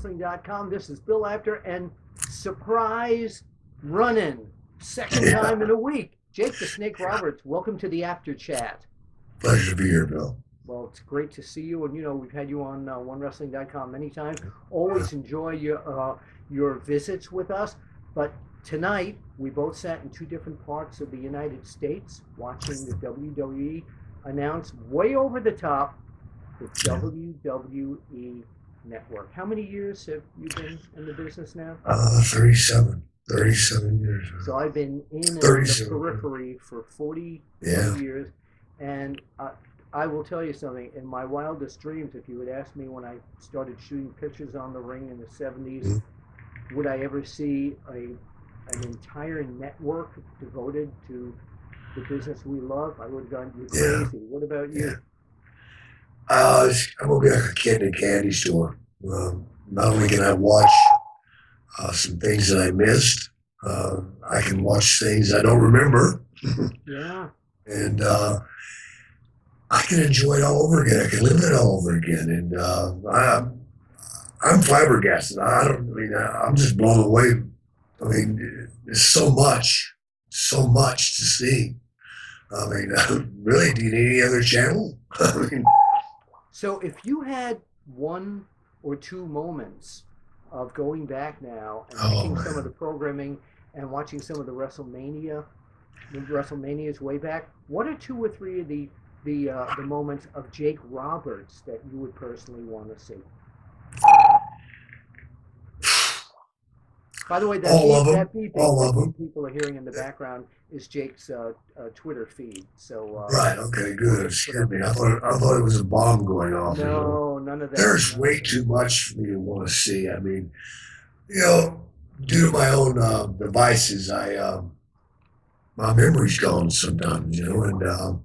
OneWrestling.com. This is Bill Apter and surprise run-in, second time in a week. Jake the Snake Roberts, welcome to the Apter Chat. Pleasure to be here, Bill. Well, it's great to see you, and we've had you on OneWrestling.com many times. Always enjoy your visits with us, but tonight we both sat in two different parts of the United States watching the WWE announce way over the top the WWE Network. How many years have you been in the business now? 37 years. So I've been in and on the periphery for 40 years, and I will tell you something. In my wildest dreams, if you had asked me when I started shooting pictures on the ring in the 70s, would I ever see an entire network devoted to the business we love, I would have gone, you're crazy. What about you? I'm going to be like a kid in a candy store. Not only can I watch some things that I missed, I can watch things I don't remember. And I can enjoy it all over again. I can live it all over again. And I'm flabbergasted. I'm just blown away. I mean, there's so much to see. I mean, really, do you need any other channel? So if you had one or two moments of going back now and picking some of the programming and watching some of the WrestleManias way back, what are two or three of the moments of Jake Roberts that you would personally want to see? By the way, that beeping people are hearing in the background is Jake's Twitter feed. So right, okay, good. It scared me. I thought it was a bomb going off. No, none of that. There's way too much for me to want to see. I mean, due to my own devices, my memory's gone sometimes, and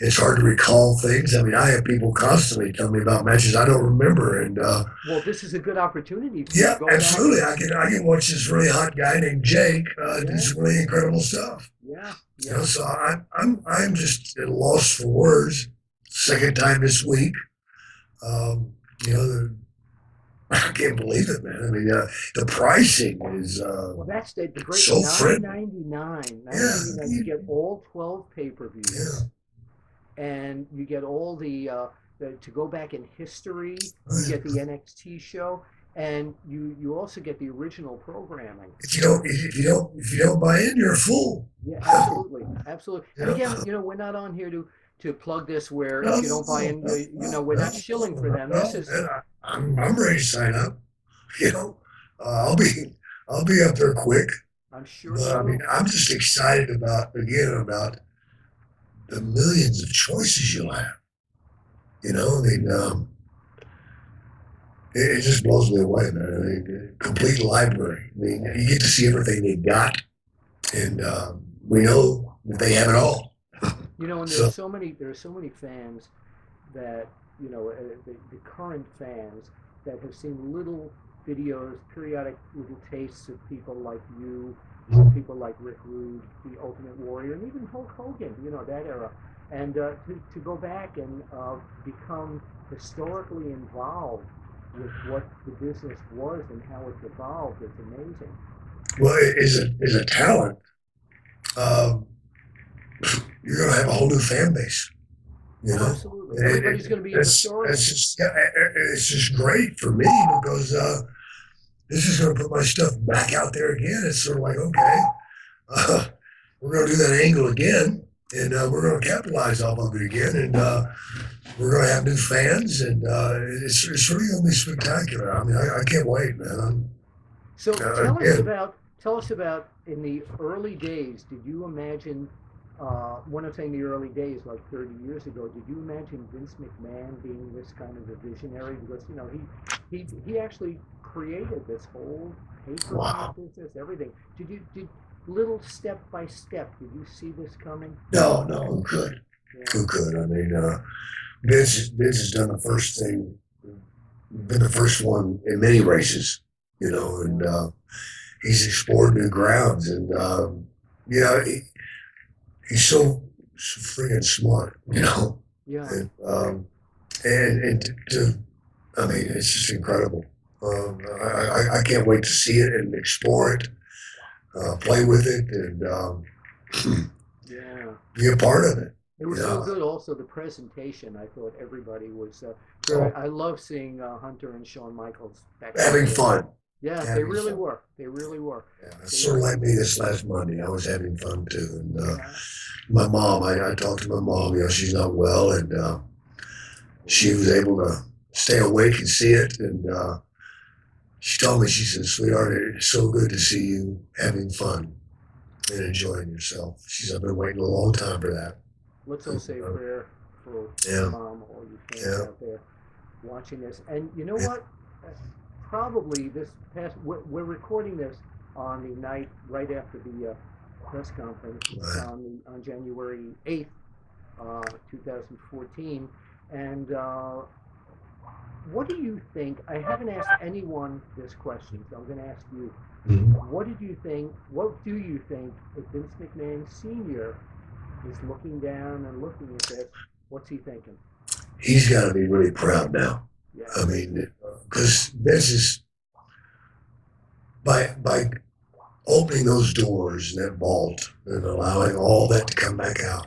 it's hard to recall things. I mean, I have people constantly tell me about matches I don't remember, and well, this is a good opportunity. Yeah, absolutely. I can watch this really hot guy named Jake do some really incredible stuff. So I'm just at a loss for words. Second time this week. I can't believe it, man. I mean, the pricing is well, that's the great so $9.99. You get all 12 pay-per-views. And you get all the to go back in history. You get the NXT show, and you also get the original programming. If you don't buy in, you're a fool. Yeah, absolutely. And again, we're not on here to plug this where if you don't buy in, we're not shilling for them. This is. I'm ready to sign up. I'll be up there quick. I'm sure. But I mean, I'm just excited about the millions of choices you'll have. I mean, it just blows me away, man. I mean, complete library. I mean, you get to see everything they got, and we know that they have it all. And there are so many fans that the current fans that have seen little videos, periodic little tastes of people like you. People like Rick Rude, the Ultimate Warrior, and even Hulk Hogan, that era. And to go back and become historically involved with what the business was and how it's evolved, it's amazing. Well, as a talent, you're going to have a whole new fan base. Absolutely. Everybody's going to be a historian. It's just great for me because this is going to put my stuff back out there again. It's sort of like, okay, we're going to do that angle again, and we're going to capitalize off of it again, and we're going to have new fans, and it's really going to be spectacular. I mean, I can't wait, man. So tell us about in the early days. Did you imagine? When I'm saying the early days, like 30 years ago, did you imagine Vince McMahon being this kind of a visionary? Because he actually created this whole pay-per-view business, everything. Did little step by step? Did you see this coming? No, who could? Yeah. Who could? I mean, Vince has done the first thing, been the first one in many races, and he's explored new grounds, and he's so friggin' smart, Yeah. And I mean, it's just incredible. I can't wait to see it and explore it, play with it, and Yeah. be a part of it. It was so Yeah. good. Also, the presentation. I thought everybody was very. Oh, I love seeing Hunter and Shawn Michaels having backstage. fun. Yeah, they Having really fun. were. They really were. Yeah. They Sort of really like were. me this last Monday. I was having fun too. And Yeah. my mom, I talked to my mom, she's not well, and she was able to stay awake and see it. And she told me, she said, sweetheart, it's so good to see you having fun and enjoying yourself. She said, I've been waiting a long time for that. Let's all say a Uh, prayer for your yeah, mom, all you fans yeah, out there watching this. And you know yeah. what? Probably this past. We're recording this on the night right after the press conference Right. on January 8th, 2014. And what do you think? I haven't asked anyone this question, so I'm going to ask you. Mhm. What did you think? What do you think if Vince McMahon Sr. is looking down and looking at this? What's he thinking? He's got to be really proud now. Yeah. I mean, because this is by opening those doors and that vault and allowing all that to come back out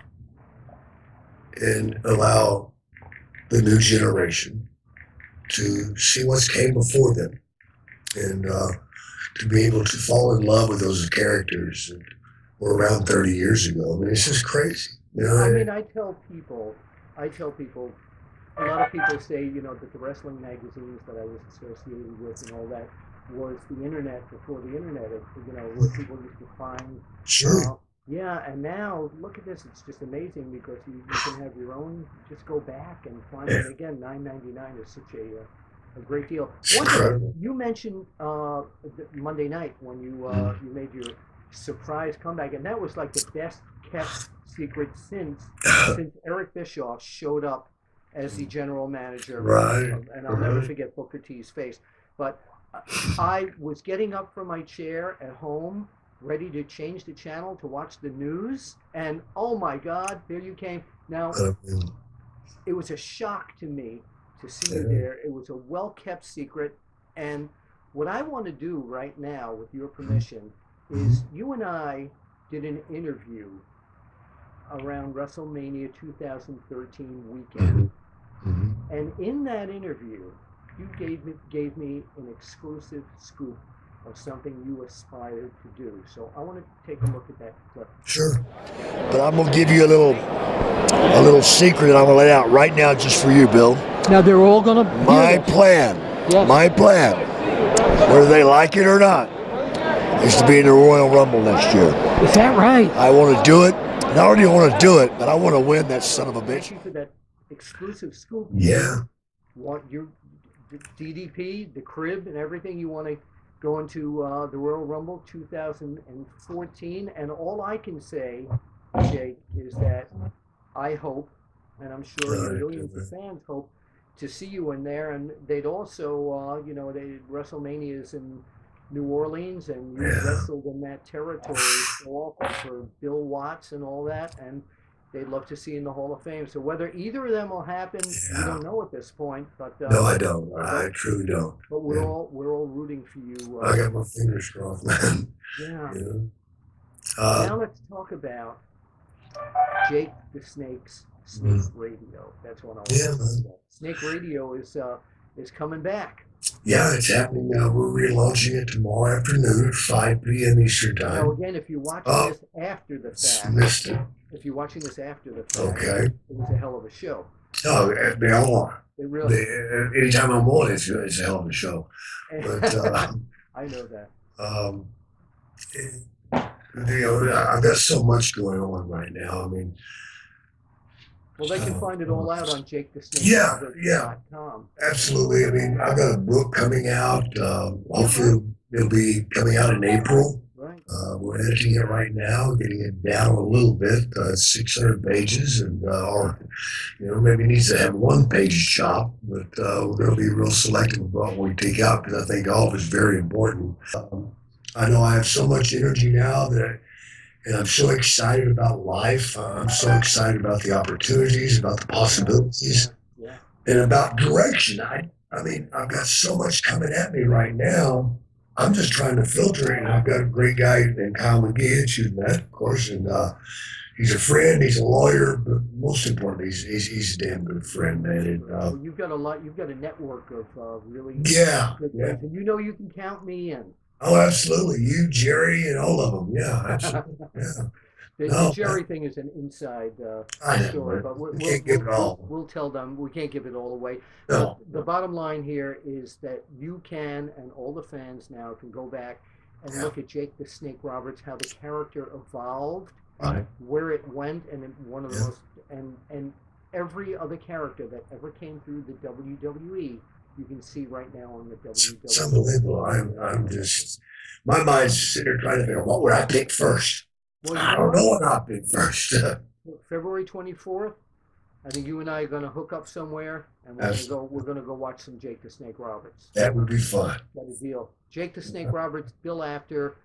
and allow the new generation to see what's came before them and to be able to fall in love with those characters that were around 30 years ago. I mean, it's just crazy. You know, I mean, I tell people, a lot of people say, that the wrestling magazines that I was associated with and all that was the internet before the internet, where people used to find, sure. yeah, and now look at this, it's just amazing because you can have your own, just go back and find it again. $9.99 is such a great deal. It's One thing incredible. you mentioned Monday night when you made your surprise comeback, and that was like the best kept secret since Eric Bischoff showed up as the general manager, Right, and I'll never right. forget Booker T's face. But I was getting up from my chair at home, ready to change the channel to watch the news, and oh my God, there you came. Now, I mean, it was a shock to me to see you yeah. there. It was a well kept secret. And what I want to do right now, with your permission, Mhm. is you and I did an interview around WrestleMania 2013 weekend. Mhm. Mhm. And in that interview, you gave me an exclusive scoop of something you aspired to do. So I want to take a look at that clip. Sure. But I'm gonna give you a little secret that I'm gonna lay out right now just for you, Bill. Now they're all gonna My plan, Yes. my plan, whether they like it or not, is to be in the Royal Rumble next year. Is that right? I want to do it. Not only do I want to do it, but I want to win that son of a Thank bitch. you for that exclusive scoop. Yeah. Want your DDP, the crib, and everything. You want to go into the Royal Rumble 2014, and all I can say, Jake, is that I hope, and I'm sure All right. millions of fans hope, to see you in there. And they'd also, WrestleMania is in New Orleans, and you Yeah. wrestled in that territory so often for Bill Watts and all that, and they'd love to see you in the Hall of Fame. So whether either of them will happen, we Yeah. don't know at this point. But No, I don't. I truly don't. but we're Yeah. all rooting for you. I got my fingers crossed, man. Yeah. You know? Now let's talk about Jake the Snake's Snake Radio. That's what I want Yeah, to talk man. about. Snake Radio is coming back. Yeah, it's happening now. We're relaunching it tomorrow afternoon at 5 p.m. Eastern Now Time. again, if you're watching this after the fact, Missed it. if you're watching this after the fact, Okay. it was a hell of a show. Oh, they all are. It really. Anytime I'm on, it's a hell of a show. But I know that. I've got so much going on right now. I mean, Well, they can find it all out on yeah, JakeTheSnake.com. absolutely. I mean, I've got a book coming out. Hopefully, it'll be coming out in April. Right. We're editing it right now, getting it down a little bit. It's 600 pages, and or maybe it needs to have one page shop, but we're going to be real selective about what we take out because I think all of it's very important. I know I have so much energy now and I'm so excited about life. I'm so excited about the opportunities, about the possibilities, Yeah. and about direction. I I mean, I've got so much coming at me right now. I'm just trying to filter it. And I've got a great guy named Kyle McGee that you've met, of course, and he's a friend. He's a lawyer, but most importantly, he's a damn good friend, man. And Well, you've got a lot. You've got a network of really yeah, good yeah. friends, and you know you can count me in. Oh, absolutely. You, Jerry, and all of them. Yeah, absolutely. Yeah. The No, man, Jerry thing is an inside I know, story, man. but We can't give it all. we'll tell them. We can't give it all away. But No, the no. bottom line here is that you can, and all the fans now can go back and Yeah, look at Jake the Snake Roberts, how the character evolved, right. where it went, and one of the Yeah. most and every other character that ever came through the WWE, you can see right now on the It's WWE. unbelievable. I'm just, my mind's sitting there trying to figure out what would I pick first. Well, you I know don't know what? what I'll pick first. February 24th. I think you and I are going to hook up somewhere, and we're going to That's, go. We're going to go watch some Jake the Snake Roberts. that would be fun. Got a deal. Jake the Snake Roberts, Bill Apter,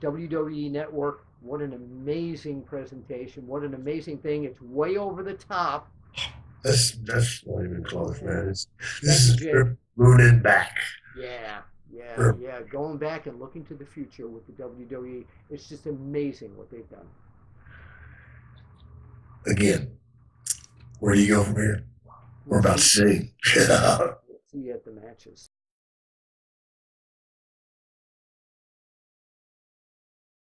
WWE Network. What an amazing presentation! What an amazing thing! It's way over the top. That's not even close, man. This Thank you, is a Jake. trip moon and back. Yeah, yeah, For, yeah. Going back and looking to the future with the WWE, it's just amazing what they've done. again, where do you go from here? We're We'll about to see. see. We'll see you at the matches.